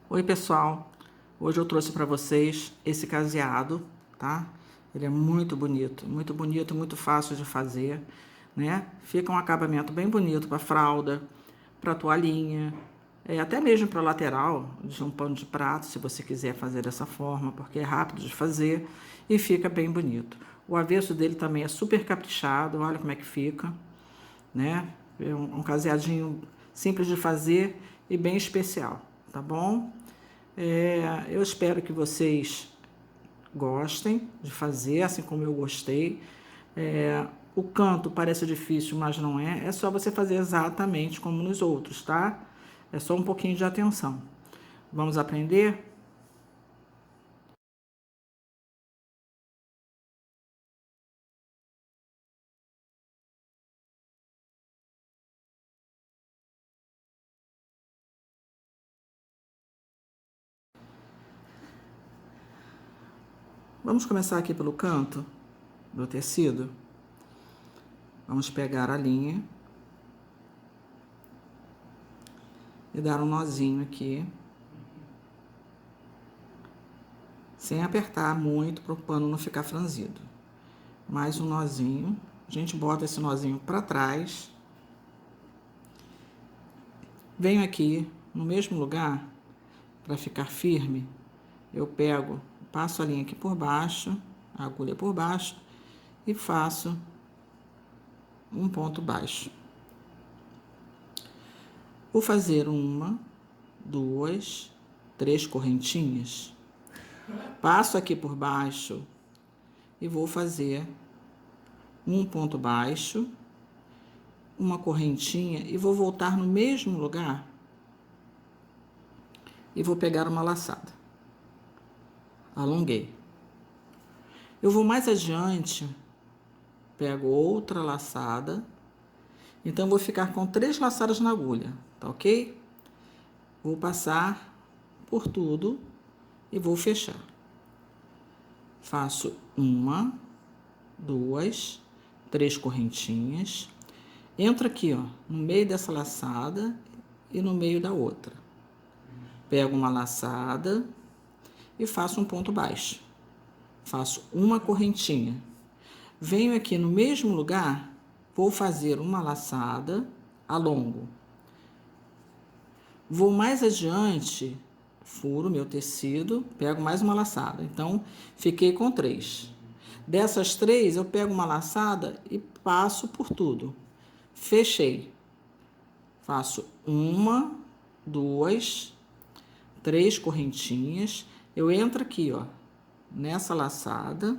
Oi pessoal, hoje eu trouxe para vocês esse caseado, tá? Ele é muito bonito, muito fácil de fazer, né? Fica um acabamento bem bonito para fralda, para toalhinha, até mesmo para lateral de um pano de prato, se você quiser fazer dessa forma, porque é rápido de fazer e fica bem bonito. O avesso dele também é super caprichado, olha como é que fica, né? É um caseadinho simples de fazer e bem especial, tá bom? Eu espero que vocês gostem de fazer, assim como eu gostei. O canto parece difícil, mas não é. É só você fazer exatamente como nos outros, tá? É só um pouquinho de atenção. Vamos aprender? Vamos começar aqui pelo canto do tecido. Vamos pegar a linha e dar um nozinho aqui, sem apertar muito para o pano não ficar franzido. Mais um nozinho. A gente bota esse nozinho para trás. Venho aqui no mesmo lugar para ficar firme. Eu pego, passo a linha aqui por baixo, a agulha por baixo e faço um ponto baixo. Vou fazer uma, duas, três correntinhas. Passo aqui por baixo e vou fazer um ponto baixo, uma correntinha e vou voltar no mesmo lugar e vou pegar uma laçada. Alonguei. Eu vou mais adiante, pego outra laçada. Então, vou ficar com 3 laçadas na agulha, tá ok? Vou passar por tudo e vou fechar. Faço uma, duas, três correntinhas. Entro aqui, ó, no meio dessa laçada e no meio da outra. Pego uma laçada e faço um ponto baixo. Faço uma correntinha. Venho aqui no mesmo lugar, vou fazer uma laçada, alongo. Vou mais adiante, furo meu tecido, pego mais uma laçada. Então, fiquei com 3. Dessas 3, eu pego uma laçada e passo por tudo. Fechei. Faço uma, duas, 3 correntinhas. Eu entro aqui, ó, nessa laçada,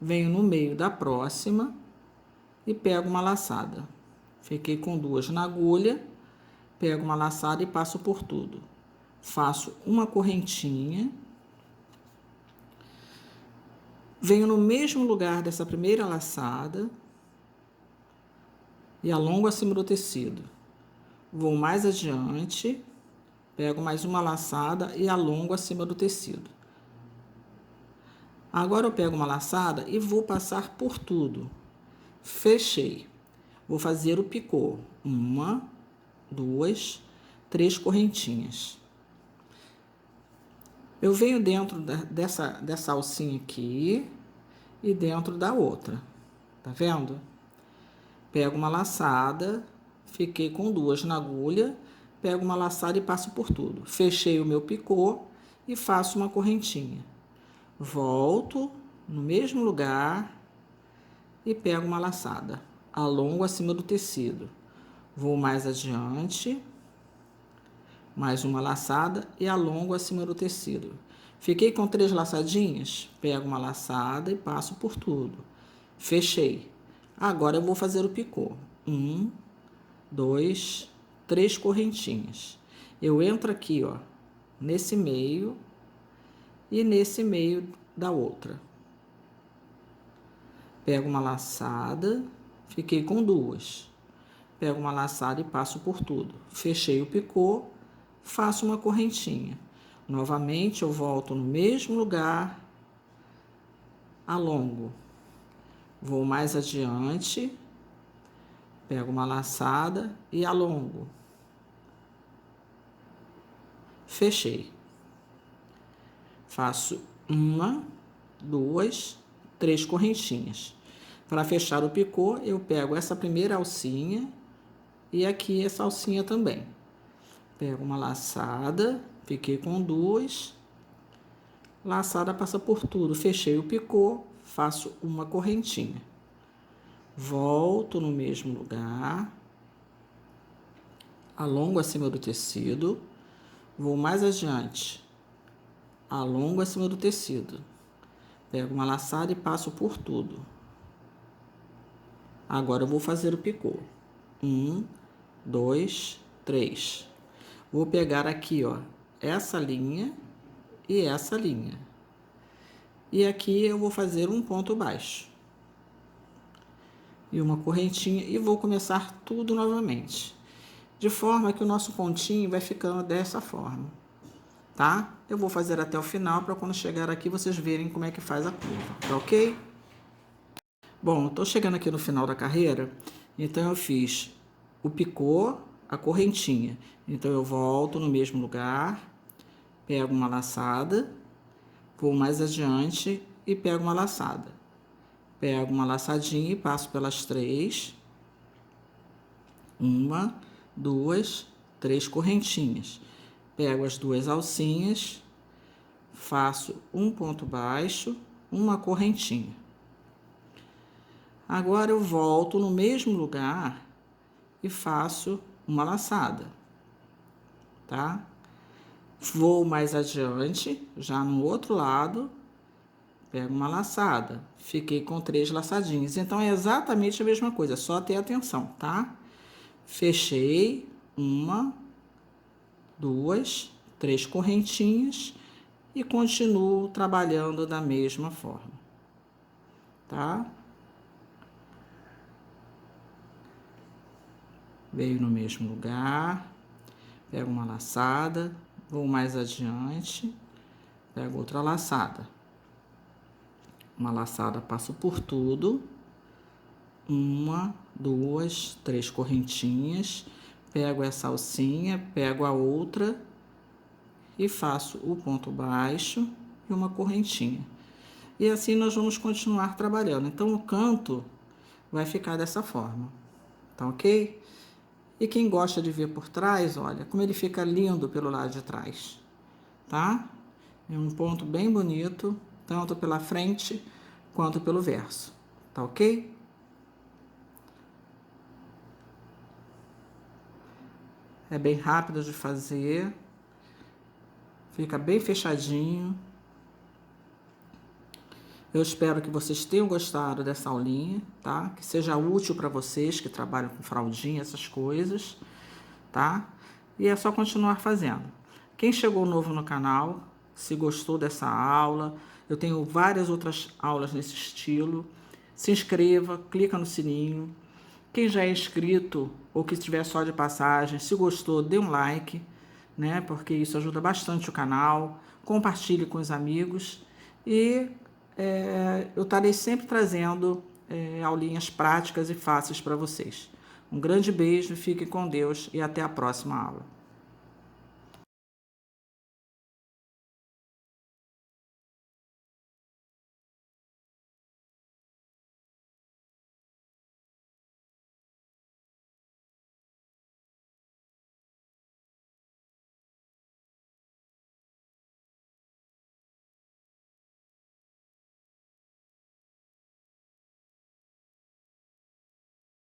venho no meio da próxima e pego uma laçada. Fiquei com 2 na agulha, pego uma laçada e passo por tudo. Faço uma correntinha. Venho no mesmo lugar dessa primeira laçada e alongo acima do tecido. Vou mais adiante, pego mais uma laçada e alongo acima do tecido. Agora eu pego uma laçada e vou passar por tudo. Fechei. Vou fazer o picô. Uma, duas, 3 correntinhas. Eu venho dentro dessa alcinha aqui e dentro da outra. Tá vendo? Pego uma laçada, fiquei com 2 na agulha, pego uma laçada e passo por tudo. Fechei o meu picô e faço uma correntinha. Volto no mesmo lugar e pego uma laçada. Alongo acima do tecido. Vou mais adiante, mais uma laçada e alongo acima do tecido. Fiquei com 3 laçadinhas, pego uma laçada e passo por tudo. Fechei. Agora eu vou fazer o picô. 1, 2, 3 correntinhas. Eu entro aqui, ó, nesse meio e nesse meio da outra. Pego uma laçada, fiquei com 2. Pego uma laçada e passo por tudo. Fechei o picô, faço uma correntinha. Novamente eu volto no mesmo lugar, alongo. Vou mais adiante, pego uma laçada e alongo. fechei. Faço 1, 2, 3 correntinhas. Para fechar o picô, eu pego essa primeira alcinha e aqui essa alcinha também. Pego uma laçada, fiquei com 2, laçada passa por tudo, fechei o picô, faço uma correntinha. Volto no mesmo lugar, alongo acima do tecido, vou mais adiante, alongo acima do tecido, pego uma laçada e passo por tudo. Agora eu vou fazer o picô. 1, 2, 3. Vou pegar aqui, ó, essa linha e essa linha. E aqui eu vou fazer um ponto baixo. E uma correntinha e vou começar tudo novamente. De forma que o nosso pontinho vai ficando dessa forma, tá? Eu vou fazer até o final para quando chegar aqui vocês verem como é que faz a curva, tá ok? Bom, tô chegando aqui no final da carreira, então eu fiz o picô, a correntinha. Então eu volto no mesmo lugar, pego uma laçada, vou mais adiante e pego uma laçada. Pego uma laçadinha e passo pelas 3. 1, 2, 3 correntinhas. Pego as 2 alcinhas, faço um ponto baixo, uma correntinha. Agora eu volto no mesmo lugar e faço uma laçada, tá? Vou mais adiante, já no outro lado, pego uma laçada. Fiquei com 3 laçadinhas. Então, é exatamente a mesma coisa, só ter atenção, tá? Fechei 1, 2, 3 correntinhas e continuo trabalhando da mesma forma, tá? Veio no mesmo lugar, pego uma laçada, vou mais adiante, pego outra laçada. Uma laçada, passo por tudo. 1, 2, 3 correntinhas, pego essa alcinha, pego a outra e faço o ponto baixo e uma correntinha. E assim nós vamos continuar trabalhando. Então, o canto vai ficar dessa forma, tá ok? E quem gosta de ver por trás, olha como ele fica lindo pelo lado de trás, tá? É um ponto bem bonito, tanto pela frente quanto pelo verso, tá ok? É bem rápido de fazer, fica bem fechadinho. Eu espero que vocês tenham gostado dessa aulinha, tá? Que seja útil para vocês que trabalham com fraldinha, essas coisas, tá? E é só continuar fazendo. Quem chegou novo no canal, se gostou dessa aula, eu tenho várias outras aulas nesse estilo. Se inscreva, clica no sininho. Quem já é inscrito ou que estiver só de passagem, se gostou, dê um like, né? Porque isso ajuda bastante o canal. Compartilhe com os amigos e eu estarei sempre trazendo aulinhas práticas e fáceis para vocês. Um grande beijo, fiquem com Deus e até a próxima aula.